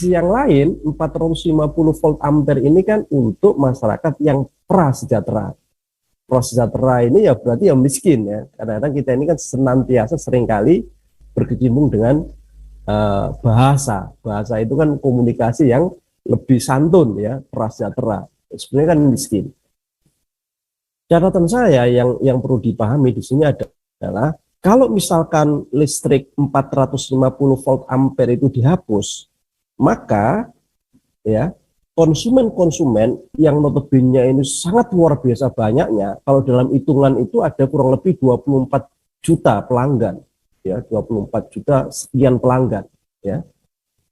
sisi yang lain 450 volt ampere ini kan untuk masyarakat yang prasejahtera. Prasejahtera ini ya berarti yang miskin ya. Kadang-kadang kita ini kan senantiasa seringkali berkecimpung dengan bahasa. Bahasa itu kan komunikasi yang lebih santun ya, prasejahtera. Sebenarnya kan miskin. Catatan saya yang perlu dipahami di sini adalah kalau misalkan listrik 450 volt ampere itu dihapus, maka ya konsumen-konsumen yang notabene ini sangat luar biasa banyaknya, kalau dalam hitungan itu ada kurang lebih 24 juta pelanggan, ya 24 juta sekian pelanggan, ya,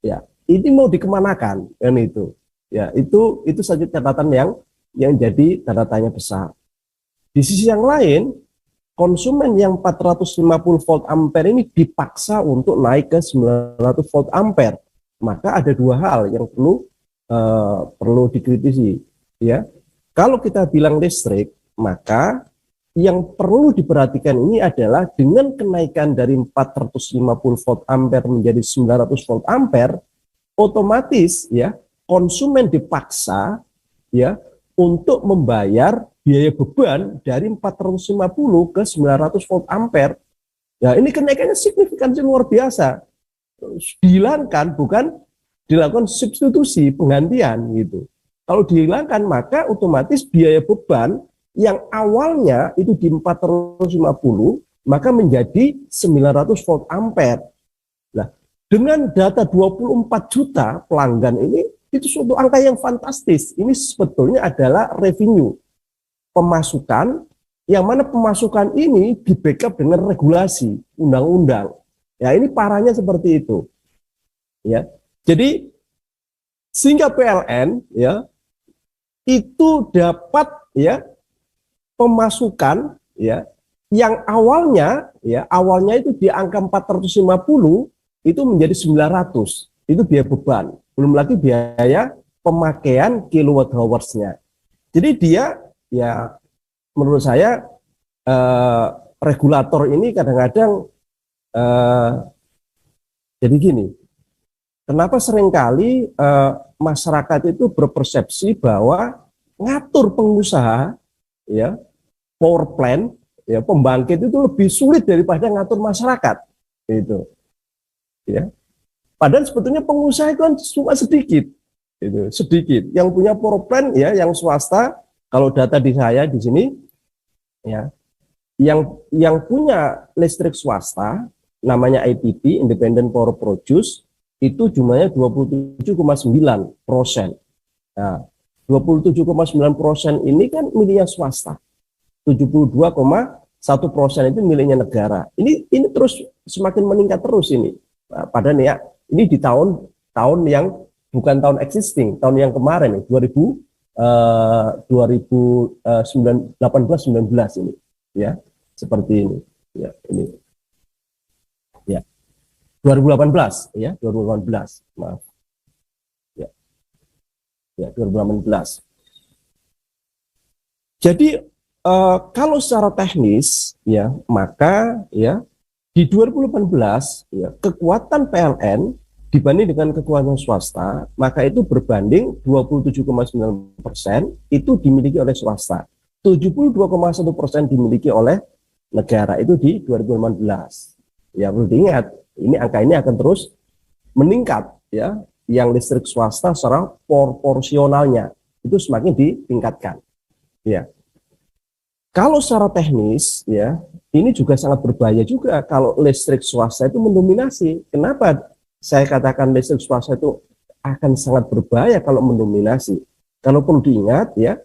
ya ini mau dikemanakan kan itu, ya itu saja catatan yang jadi tanda tanya besar. Di sisi yang lain, konsumen yang 450 volt ampere ini dipaksa untuk naik ke 900 volt ampere. Maka ada dua hal yang perlu dikritisi, ya. Kalau kita bilang listrik, maka yang perlu diperhatikan ini adalah dengan kenaikan dari 450 volt ampere menjadi 900 volt ampere, otomatis ya konsumen dipaksa ya untuk membayar biaya beban dari 450 ke 900 volt ampere. Ya, ini kenaikannya signifikan luar biasa. Dihilangkan, bukan dilakukan substitusi penggantian gitu. Kalau dihilangkan, maka otomatis biaya beban yang awalnya itu di 450 maka menjadi 900 volt ampere. Nah, dengan data 24 juta pelanggan ini, itu suatu angka yang fantastis. Ini sebetulnya adalah revenue, pemasukan, yang mana pemasukan ini di backup dengan regulasi undang-undang. Ya, ini parahnya seperti itu. Ya. Jadi sehingga PLN ya itu dapat ya pemasukan ya yang awalnya itu di angka 450 itu menjadi 900. Itu biaya beban. Belum lagi biaya pemakaian kilowatt hours-nya. Jadi dia ya menurut saya regulator ini kadang-kadang jadi gini, kenapa seringkali masyarakat itu berpersepsi bahwa ngatur pengusaha ya power plant ya pembangkit itu lebih sulit daripada ngatur masyarakat itu ya. Padahal sebetulnya pengusaha itu kan cuma sedikit, itu sedikit. Yang punya power plant ya, yang swasta, kalau data di saya di sini, ya, yang punya listrik swasta, namanya IPP, Independent Power Produce, itu jumlahnya 27,9%. Nah, 27,9% ini kan miliknya swasta, 72,1% itu miliknya negara. Ini terus semakin meningkat terus ini. Nah, padahal ya, ini di tahun yang bukan tahun existing, tahun yang kemarin 2018-19 ini ya, seperti ini ya, ini ya 2018 ya, 2018 maaf ya, 2018. Jadi kalau secara teknis ya, maka ya di 2018 ya kekuatan PLN dibanding dengan kekuatan swasta, maka itu berbanding 27,9% itu dimiliki oleh swasta, 72,1% dimiliki oleh negara, itu di 2018. Ya perlu diingat, ini angka ini akan terus meningkat ya, yang listrik swasta secara proporsionalnya itu semakin ditingkatkan. Ya. Kalau secara teknis ya, ini juga sangat berbahaya juga kalau listrik swasta itu mendominasi. Kenapa saya katakan listrik swasta itu akan sangat berbahaya kalau mendominasi? Kalau perlu diingat ya,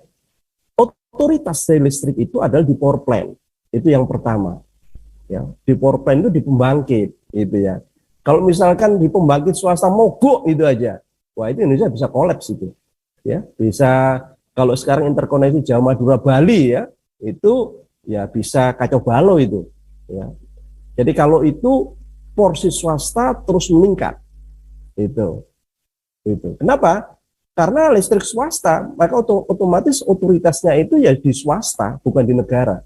otoritas dari listrik itu adalah di power plant. Itu yang pertama. Ya, di power plant itu di pembangkit itu ya. Kalau misalkan di pembangkit swasta mogok itu aja, wah itu Indonesia bisa kolaps itu. Ya, bisa kalau sekarang interkoneksi Jawa Madura Bali ya, itu ya bisa kacau balau itu ya. Jadi kalau itu porsi swasta terus meningkat itu kenapa? Karena listrik swasta, maka otomatis otoritasnya itu ya di swasta, bukan di negara.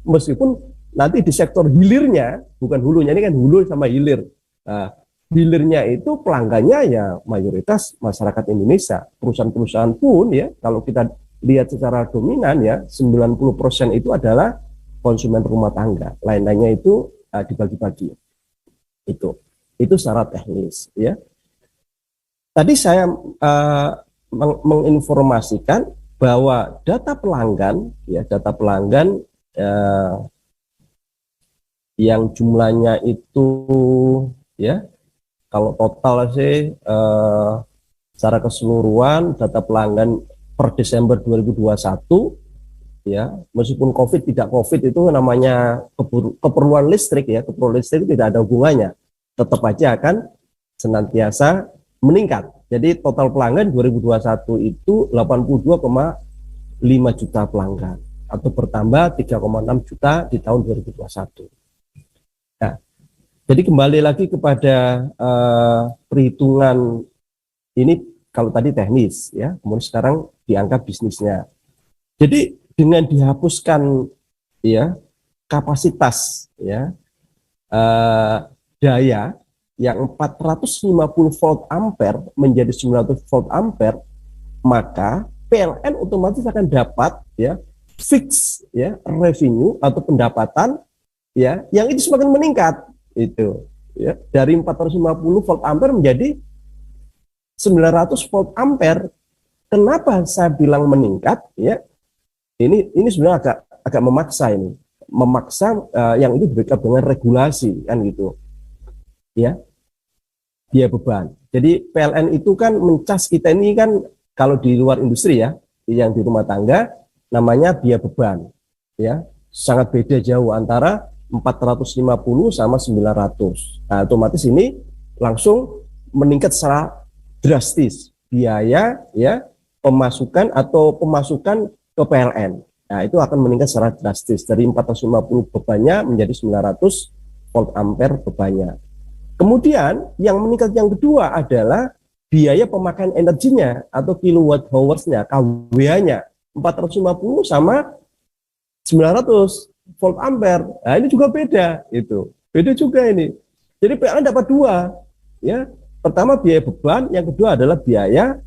Meskipun nanti di sektor hilirnya, bukan hulunya, ini kan hulu sama hilir. Nah, Hilirnya itu pelanggannya ya mayoritas masyarakat Indonesia. Perusahaan-perusahaan pun ya, kalau kita lihat secara dominan ya, 90% itu adalah konsumen rumah tangga. Lain-lainnya itu dibagi-bagi. Itu secara teknis ya. Tadi saya menginformasikan bahwa data pelanggan yang jumlahnya itu ya, kalau total sih secara keseluruhan data pelanggan per Desember 2021 ya, meskipun COVID tidak COVID itu namanya keperluan listrik ya, keperluan listrik tidak ada hubungannya, tetap aja akan senantiasa meningkat. Jadi total pelanggan 2021 itu 82,5 juta pelanggan atau bertambah 3,6 juta di tahun 2021. Nah, jadi kembali lagi kepada perhitungan ini, kalau tadi teknis ya, kemudian sekarang dianggap bisnisnya. Jadi dengan dihapuskan ya kapasitas ya daya yang 450 volt ampere menjadi 900 volt ampere, maka PLN otomatis akan dapat ya fix ya revenue atau pendapatan ya yang itu semakin meningkat itu ya, dari 450 volt ampere menjadi 900 volt ampere. Kenapa saya bilang meningkat ya? Ini sebenarnya agak memaksa ini, yang itu berkaitan dengan regulasi kan gitu ya, biaya beban. Jadi PLN itu kan mencas kita ini kan, kalau di luar industri ya, yang di rumah tangga namanya biaya beban ya, sangat beda jauh antara 450 sama 900. Nah, otomatis ini langsung meningkat secara drastis biaya ya pemasukan ke PLN. Nah, itu akan meningkat secara drastis dari 450 bebannya menjadi 900 volt ampere bebannya. Kemudian yang meningkat yang kedua adalah biaya pemakaian energinya atau kilowatt hours-nya, kWh-nya 450 sama 900 volt ampere. Nah, ini juga beda itu. Beda juga ini. Jadi PLN dapat dua ya. Pertama biaya beban, yang kedua adalah biaya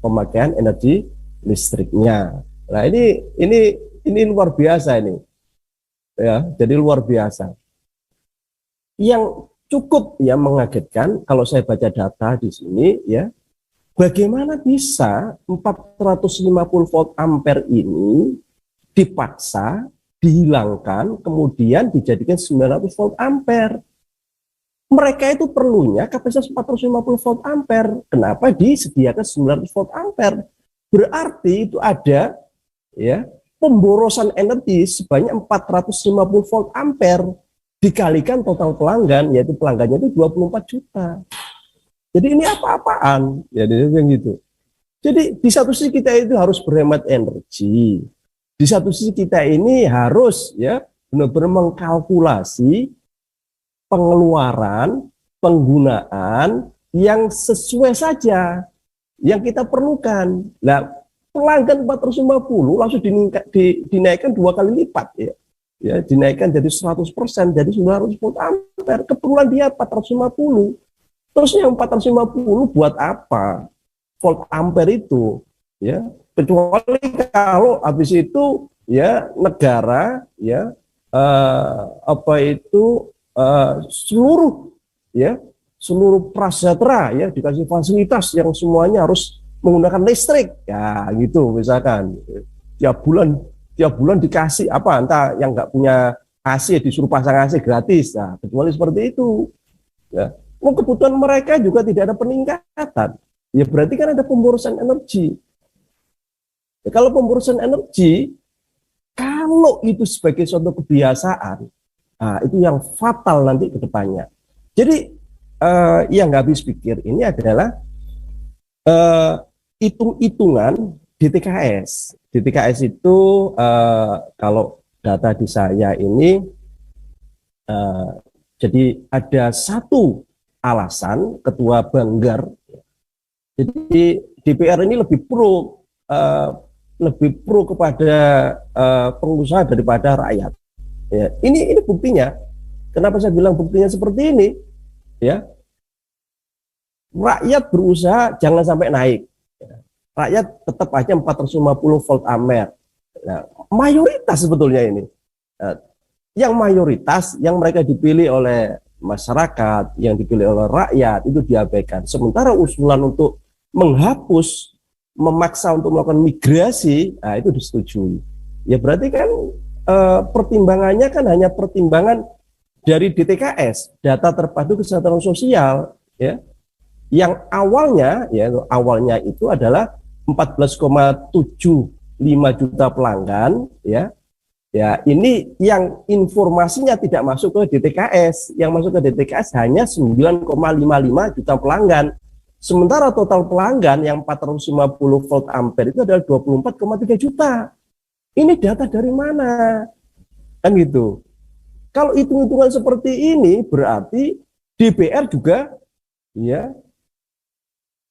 pemakaian energi listriknya. Nah, ini luar biasa ini. Ya, jadi luar biasa. Yang cukup ya mengagetkan kalau saya baca data di sini ya, bagaimana bisa 450 volt ampere ini dipaksa dihilangkan kemudian dijadikan 900 volt ampere. Mereka itu perlunya kapasitas 450 volt ampere. Kenapa disediakan 900 volt ampere? Berarti itu ada ya pemborosan energi sebanyak 450 volt ampere dikalikan total pelanggan, yaitu pelanggannya itu 24 juta. Jadi ini apa-apaan? Ya yang gitu. Jadi di satu sisi kita itu harus berhemat energi. Di satu sisi kita ini harus ya benar-benar mengkalkulasi pengeluaran, penggunaan yang sesuai saja yang kita perlukan. Nah, pelanggan 450 langsung dinaikkan 2 kali lipat ya. Ya, dinaikkan jadi 100%, jadi 900 volt ampere. Keperluan dia 450. Terus yang 450 buat apa? Volt ampere itu ya, kecuali kalau habis itu ya negara ya seluruh prasejahtera ya dikasih fasilitas yang semuanya harus menggunakan listrik ya gitu, misalkan tiap bulan dikasih apa, entah yang nggak punya AC disuruh pasang AC gratis. Nah, kecuali seperti itu ya, kebutuhan mereka juga tidak ada peningkatan ya, berarti kan ada pemborosan energi ya. Kalau pemborosan energi, kalau itu sebagai suatu kebiasaan, nah, itu yang fatal nanti ke depannya. Jadi yang nggak habis pikir ini adalah hitung-hitungan DTKS. DTKS itu kalau data di saya ini, jadi ada satu alasan Ketua Banggar. Jadi DPR ini lebih pro kepada pengusaha daripada rakyat. Ya, ini buktinya. Kenapa saya bilang buktinya seperti ini? Ya, rakyat berusaha jangan sampai naik. Rakyat tetap aja 450 volt ampere. Nah, mayoritas sebetulnya ini. Yang mayoritas yang mereka dipilih oleh masyarakat, yang dipilih oleh rakyat itu diabaikan. Sementara usulan untuk menghapus, memaksa untuk melakukan migrasi, nah itu disetujui. Ya berarti kan pertimbangannya kan hanya pertimbangan dari DTKS, data terpadu kesejahteraan sosial, ya, yang awalnya itu adalah 14,75 juta pelanggan, ya. Ya, ini yang informasinya tidak masuk ke DTKS, yang masuk ke DTKS hanya 9,55 juta pelanggan. Sementara total pelanggan yang 450 volt ampere itu adalah 24,3 juta. Ini data dari mana? Kan gitu. Kalau hitung-hitungan seperti ini berarti DPR juga ya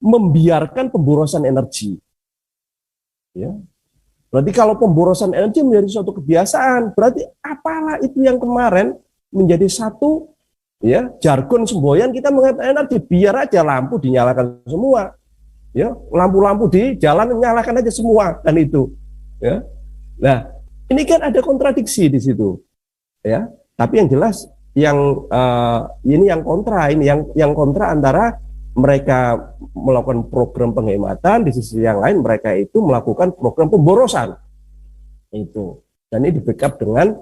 membiarkan pemborosan energi. Ya. Berarti kalau pemborosan energi menjadi suatu kebiasaan, berarti apalah itu yang kemarin menjadi satu ya jargon semboyan kita menghemat energi, biar aja lampu dinyalakan semua. Ya, lampu-lampu di jalan nyalakan aja semua kan itu. Ya. Nah, ini kan ada kontradiksi di situ. Ya. Tapi yang jelas ini yang kontra, ini yang kontra antara mereka melakukan program penghematan, di sisi yang lain mereka itu melakukan program pemborosan itu, dan ini di backup dengan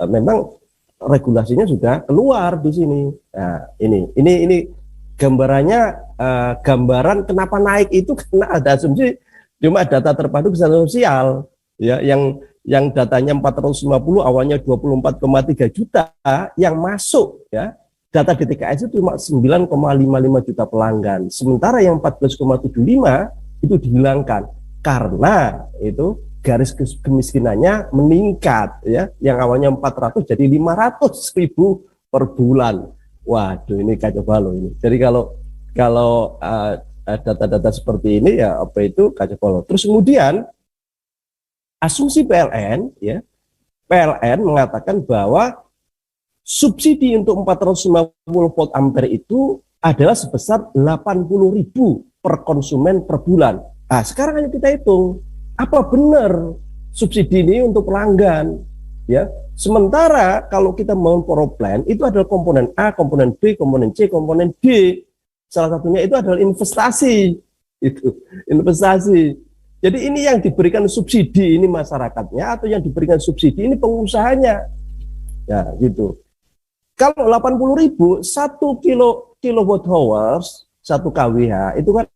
memang regulasinya sudah keluar di sini. Nah, ini gambarannya, gambaran kenapa naik itu karena ada asumsi cuma data terpadu kesejahteraan sosial ya yang datanya 450 awalnya 24,3 juta yang masuk ya. Data DTKS itu cuma 9,55 juta pelanggan. Sementara yang 14,75 itu dihilangkan karena itu garis kemiskinannya meningkat ya. Yang awalnya 400 jadi 500.000 per bulan. Waduh, ini kacau balau ini. Jadi kalau data-data seperti ini ya apa itu kacau balau. Terus kemudian asumsi PLN ya. PLN mengatakan bahwa subsidi untuk 450 volt ampere itu adalah sebesar 80.000 per konsumen per bulan. Nah, sekarang ayo kita hitung, apa benar subsidi ini untuk pelanggan? Ya, sementara kalau kita membangun power plant itu adalah komponen A, komponen B, komponen C, komponen D. Salah satunya itu adalah investasi. Itu investasi. Jadi ini yang diberikan subsidi ini masyarakatnya atau yang diberikan subsidi ini pengusahanya. Ya, gitu. Kalau 80.000 1 kilowatt hours 1 kWh itu kan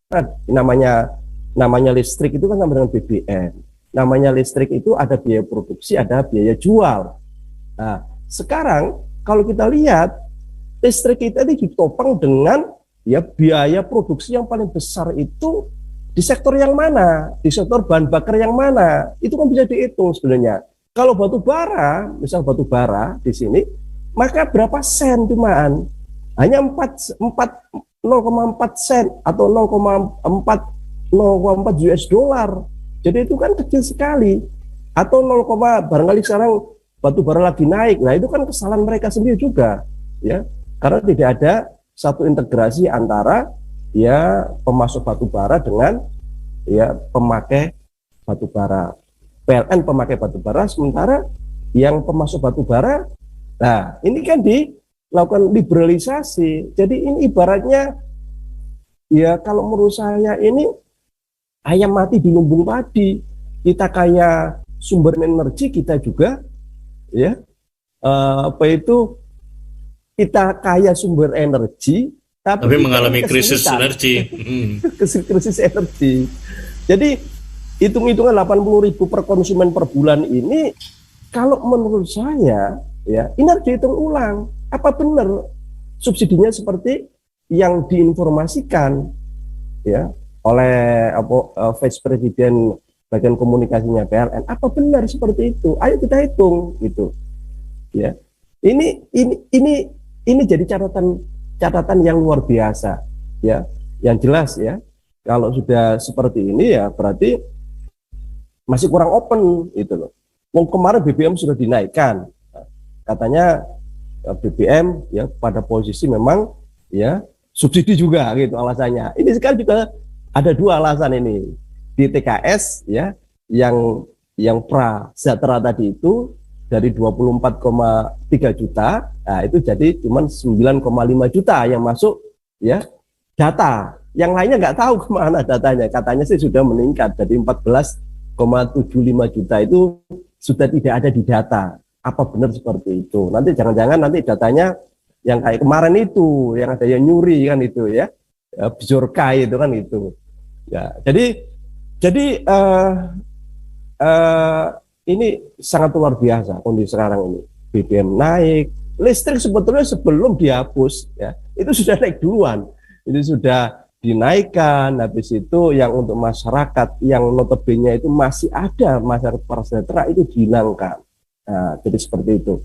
namanya listrik itu kan sama dengan BBM. Namanya listrik itu ada biaya produksi, ada biaya jual. Nah, sekarang kalau kita lihat listrik kita ini ditopang dengan ya biaya produksi yang paling besar itu di sektor yang mana? Di sektor bahan bakar yang mana? Itu kan bisa dihitung sebenarnya. Kalau batu bara, misal batu bara di sini maka berapa sen cumaan? Hanya 0,4 sen atau 0,4 US dollar. Jadi itu kan kecil sekali. Atau 0, barangkali sekarang batu bara lagi naik. Nah, itu kan kesalahan mereka sendiri juga, ya. Karena tidak ada satu integrasi antara ya pemasok batu bara dengan ya pemakai batu bara. PLN pemakai batu bara, sementara yang pemasok batu bara. Nah, ini kan dilakukan liberalisasi. Jadi ini ibaratnya, ya kalau menurut saya ini ayam mati di lumbung padi. Kita kaya sumber energi, kita juga, ya, kita kaya sumber energi, tapi mengalami krisis energi. Krisis energi. Jadi hitung-hitungan 80.000 per konsumen per bulan ini, kalau menurut saya, ya, ini harus dihitung ulang. Apa benar subsidinya seperti yang diinformasikan ya oleh Vice President bagian komunikasinya PLN? Apa benar seperti itu? Ayo kita hitung gitu. Ya. Ini jadi catatan yang luar biasa ya. Yang jelas ya, kalau sudah seperti ini ya berarti masih kurang open gitu loh. Kemarin BBM sudah dinaikkan. Katanya BBM ya pada posisi memang ya subsidi juga gitu alasannya. Ini sekarang juga ada dua alasan ini di TKS ya, yang prasejahtera tadi itu dari 24,3 juta, nah itu jadi cuma 9,5 juta yang masuk ya data. Yang lainnya nggak tahu kemana datanya. Katanya sih sudah meningkat jadi 14,75 juta itu sudah tidak ada di data. Apa benar seperti itu? Nanti jangan-jangan nanti datanya yang kayak kemarin itu, yang ada yang nyuri kan itu ya, Bjorka itu kan itu. Ya, jadi ini sangat luar biasa kondisi sekarang ini. BBM naik, listrik sebetulnya sebelum dihapus ya, itu sudah naik duluan. Itu sudah dinaikkan, habis itu yang untuk masyarakat yang notabene itu masih ada masyarakat prasejahtera itu dihilangkan. Nah, jadi seperti itu.